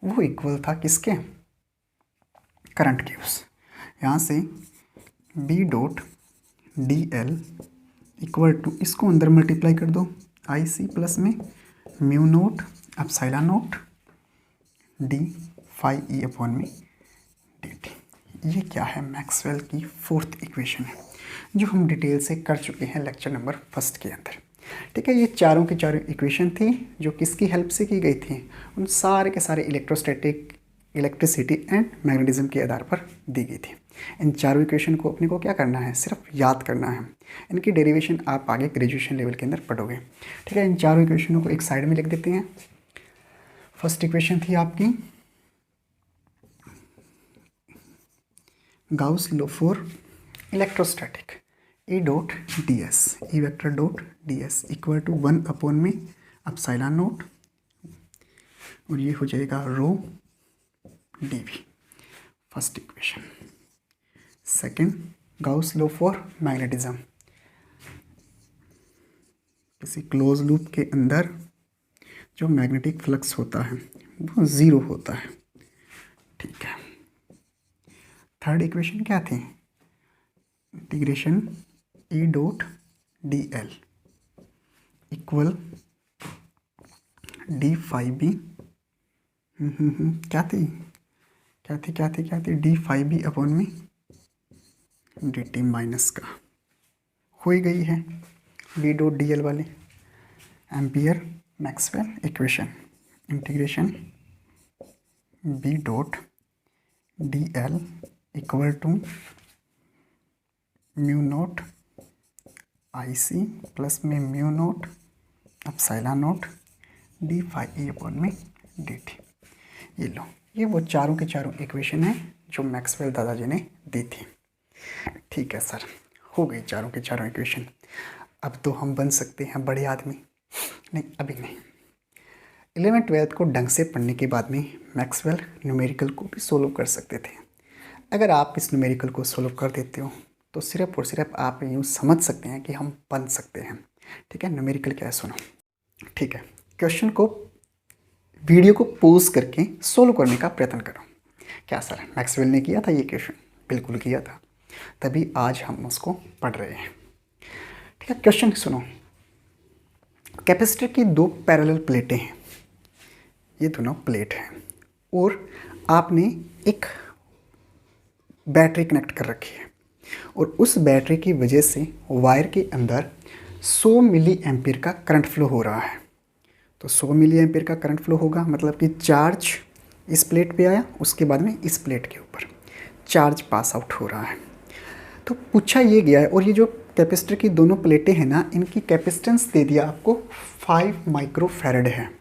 वो इक्वल था किसके, करंट के। उस यहाँ से B dot D L equal to, इसको अंदर मल्टीप्लाई कर दो, आई सी प्लस में mu naught epsilon naught D phi E upon में डी टी। ये क्या है, मैक्सवेल की फोर्थ इक्वेशन है जो हम डिटेल से कर चुके हैं लेक्चर नंबर 1 के अंदर। ठीक है, ये चारों की चारों इक्वेशन थी जो किसकी हेल्प से की गई थी, उन सारे के सारे इलेक्ट्रोस्टैटिक, इलेक्ट्रिसिटी एंड मैग्नेटिज्म के आधार पर दी गई थी। इन चारों इक्वेशन को अपने को क्या करना है, सिर्फ याद करना है। इनकी डेरिवेशन आप आगे ग्रेजुएशन लेवल के अंदर पढ़ोगे। ठीक है, इन चारों इक्वेशनों को एक साइड में लिख देते हैं। फर्स्ट इक्वेशन थी आपकी Gauss law for electrostatic, E dot D S, E vector dot D S equal to 1 upon में एप्सिलॉन नोट, और ये हो जाएगा rho D V, first equation. Second, Gauss law for magnetism, किसी क्लोज लूप के अंदर जो मैग्नेटिक फ्लक्स होता है वो ज़ीरो होता है। ठीक है, थर्ड इक्वेशन क्या थी, integration E dot D L equal D phi B, क्या थी डी फाई बी अपॉन में डी टी माइनस का, हो ही गई है बी डॉट डी एल वाली Ampere Maxwell equation. Integration B dot D L equal to mu naught I C plus में mu naught epsilon naught D phi E upon में D T. ये लो, ये वो चारों के चारों इक्वेशन है जो मैक्सवेल दादाजी ने दी थी। ठीक है सर, हो गई चारों के चारों इक्वेशन। अब तो हम बन सकते हैं बड़े आदमी। नहीं, अभी नहीं। 11th-12th को ढंग से पढ़ने के बाद में मैक्सवेल न्यूमेरिकल को भी सोल्व कर सकते थे। अगर आप इस न्यूमेरिकल को सोल्व कर देते हो तो सिर्फ और सिर्फ आप यूँ समझ सकते हैं कि हम बन सकते हैं। ठीक है, न्यूमेरिकल क्या है सुनो। ठीक है, क्वेश्चन को, वीडियो को पॉज करके सोल्व करने का प्रयत्न करो। क्या सर मैक्सवेल ने किया था ये क्वेश्चन? बिल्कुल किया था, तभी आज हम उसको पढ़ रहे हैं। ठीक है, क्वेश्चन सुनो। कैपेसिटर की 2 पैरेलल प्लेटें हैं, ये दोनों प्लेट हैं, और आपने एक बैटरी कनेक्ट कर रखी है, और उस बैटरी की वजह से वायर के अंदर 100 मिली एम्पीयर का करंट फ्लो हो रहा है। तो 100 मिली एम्पीयर का करंट फ्लो होगा, मतलब कि चार्ज इस प्लेट पे आया, उसके बाद में इस प्लेट के ऊपर चार्ज पास आउट हो रहा है। तो पूछा ये गया है, और ये जो कैपेसिटर की दोनों प्लेटें हैं ना, इनकी कैपेसिटेंस दे दिया आपको 5 माइक्रोफैरड है।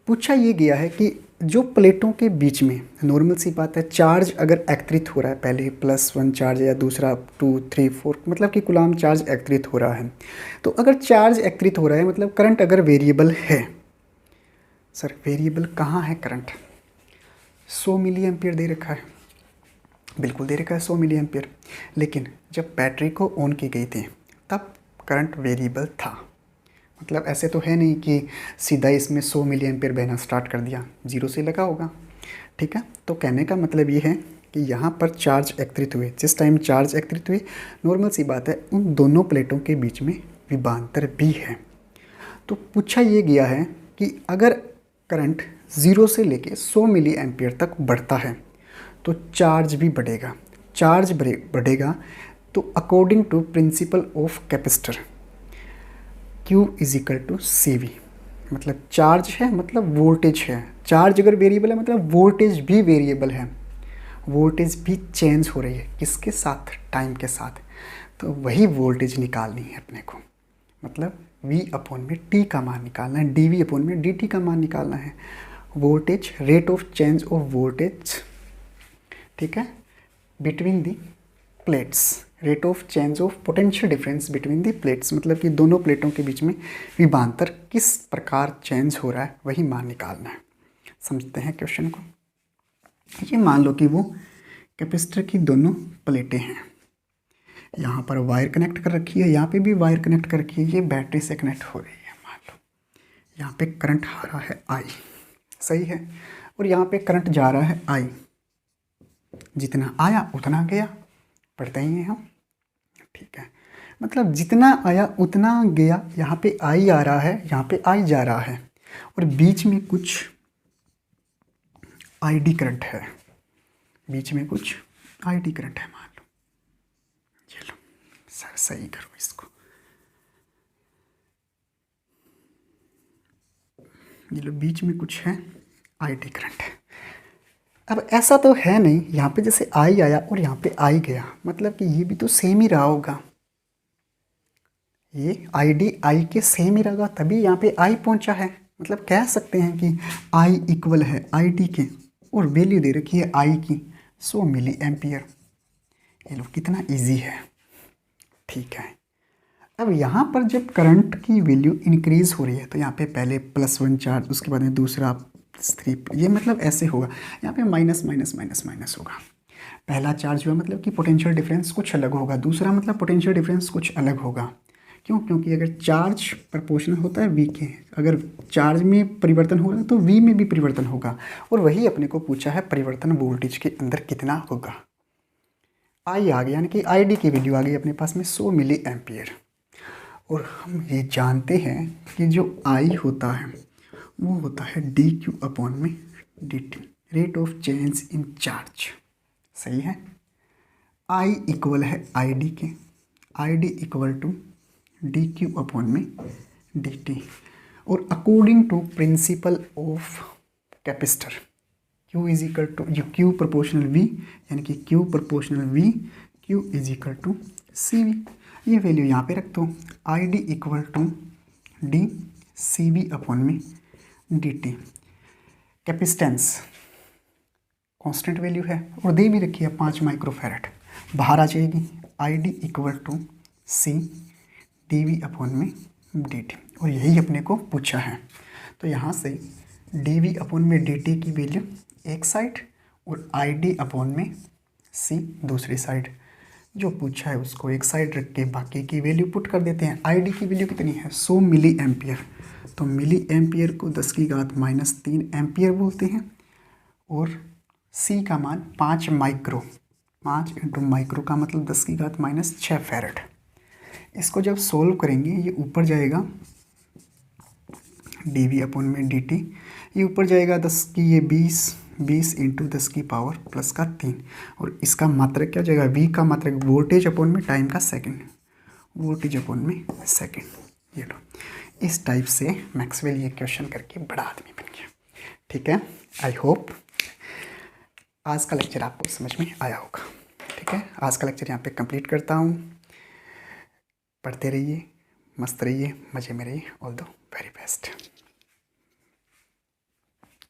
पूछा ये गया है कि जो प्लेटों के बीच में, नॉर्मल सी बात है, चार्ज अगर एकत्रित हो रहा है, पहले +1 चार्ज या दूसरा 2, 3, 4, मतलब कि कूलम्ब चार्ज एकत्रित हो रहा है, तो अगर चार्ज एकत्रित हो रहा है मतलब करंट अगर वेरिएबल है। सर वेरिएबल कहाँ है करंट? 100 मिली एम्पीयर दे रखा है, बिल्कुल दे रखा है 100 मिली एम्पियर, लेकिन जब बैटरी को ऑन की गई थी तब करंट वेरिएबल था। मतलब ऐसे तो है नहीं कि सीधा इसमें 100 मिली एम्पियर बहना स्टार्ट कर दिया, जीरो से लगा होगा। ठीक है, तो कहने का मतलब ये है कि यहाँ पर चार्ज एकत्रित हुए, जिस टाइम चार्ज एकत्रित हुए, नॉर्मल सी बात है उन दोनों प्लेटों के बीच में विभवांतर भी है। तो पूछा ये गया है कि अगर करंट 0 से लेके 100 मिली एम्पियर तक बढ़ता है तो चार्ज भी बढ़ेगा। चार्ज बढ़ेगा तो according to principle of capacitor Q is equal to CV, मतलब चार्ज है मतलब वोल्टेज है। चार्ज अगर वेरिएबल है मतलब वोल्टेज भी वेरिएबल है, वोल्टेज भी चेंज हो रही है, किसके साथ, टाइम के साथ। तो वही वोल्टेज निकालनी है अपने को, मतलब V अपॉन में T का मान निकालना है, dV अपॉन में dt का मान निकालना है। Voltage, rate of change of voltage, ठीक है, between the plates, rate of change of potential difference between the plates, मतलब कि दोनों प्लेटों के बीच में विभवांतर किस प्रकार चेंज हो रहा है वही मान निकालना है। समझते हैं क्वेश्चन को। ये मान लो कि वो कैपेसिटर की दोनों प्लेटें हैं, यहाँ पर वायर कनेक्ट कर रखी है, यहाँ पे भी वायर कनेक्ट कर रखी है, ये बैटरी से कनेक्ट हो रही है। मान लो यहाँ पे करंट आ रहा है I, सही है, और यहाँ पे करंट जा रहा है I, जितना आया उतना गया, पढ़ते ही हैं हम। ठीक है, मतलब जितना आया उतना गया, यहाँ पे I आ रहा है, यहाँ पे I जा रहा है, और बीच में कुछ ID करंट है, बीच में कुछ ID करंट है। मान लो, चलो सर सही करो इसको, ये लो बीच में कुछ है ID करंट है। अब ऐसा तो है नहीं, यहाँ पे जैसे I आया और यहाँ पे I गया, मतलब कि ये भी तो सेम ही रहा होगा, ये ID I के सेम ही रहेगा, तभी यहाँ पे I पहुँचा है। मतलब कह सकते हैं कि I इक्वल है ID के, और वैल्यू दे रखी है I की 100 मिली एम्पियर। ये लो कितना इजी है। ठीक है, अब यहाँ पर जब करंट की वैल्यू इंक्रीज हो रही है तो यहाँ पे पहले +1 चार्ज, उसके बाद में दूसरा +3, ये मतलब ऐसे होगा, यहाँ पे माइनस माइनस माइनस माइनस होगा। पहला चार्ज हुआ मतलब कि पोटेंशियल डिफरेंस कुछ अलग होगा, दूसरा मतलब पोटेंशियल डिफरेंस कुछ अलग होगा। क्यों? क्योंकि अगर चार्ज प्रोपोर्शनल होता है V के, अगर चार्ज में परिवर्तन होगा तो V में भी परिवर्तन होगा, और वही अपने को पूछा है परिवर्तन वोल्टेज के अंदर कितना होगा। I आ गया, यानी कि ID की वैल्यू आ गई अपने पास में 100 मिली एम्पियर, और हम ये जानते हैं कि जो I होता है वो होता है dQ अपॉन में dt, rate of change in charge. सही है, I इक्वल है ID के, ID equal to dQ upon में dt, और according to principle of capacitor Q is equal to Q proportional V, यानी कि Q proportional V, Q is equal to CV। ये value यहाँ पे रख दो, ID equal to D CV upon में dt। कैपेसिटेंस कांस्टेंट वैल्यू है और दे भी रखी है 5 माइक्रोफैरड, बाहर आ जाएगी। ID equal to C dV upon में dt, और यही अपने को पूछा है। तो यहाँ से dV अपॉन में dt की वैल्यू एक साइड और ID अपॉन में C दूसरी साइड, जो पूछा है उसको एक साइड रख के बाकी की वैल्यू पुट कर देते हैं। ID की वैल्यू कितनी है? 100 मिली एम्पियर, तो मिली एम्पियर को 10 की घात -3 एम्पियर बोलते हैं, और C का मान 5 माइक्रो, 5 इंटू माइक्रो का मतलब 10 की घात -6 फैरड। इसको जब सोल्व करेंगे ये ऊपर जाएगा dV अपॉन में dt, ये ऊपर जाएगा 10 की ये 20 इंटू 10 की पावर +3, और इसका मात्रक क्या हो जाएगा? V का मात्रक वोल्टेज अपॉन में टाइम का सेकंड, वोल्टेज अपॉन में सेकंड। ये लो, इस टाइप से मैक्सवेल ये क्वेश्चन करके बड़ा आदमी बन गया। ठीक है, आई होप आज का लेक्चर आपको समझ में आया होगा। ठीक है, आज का लेक्चर यहाँ पे कंप्लीट करता हूँ। पढ़ते रहिए, मस्त रहिए, मज़े में रहिए। All the very best.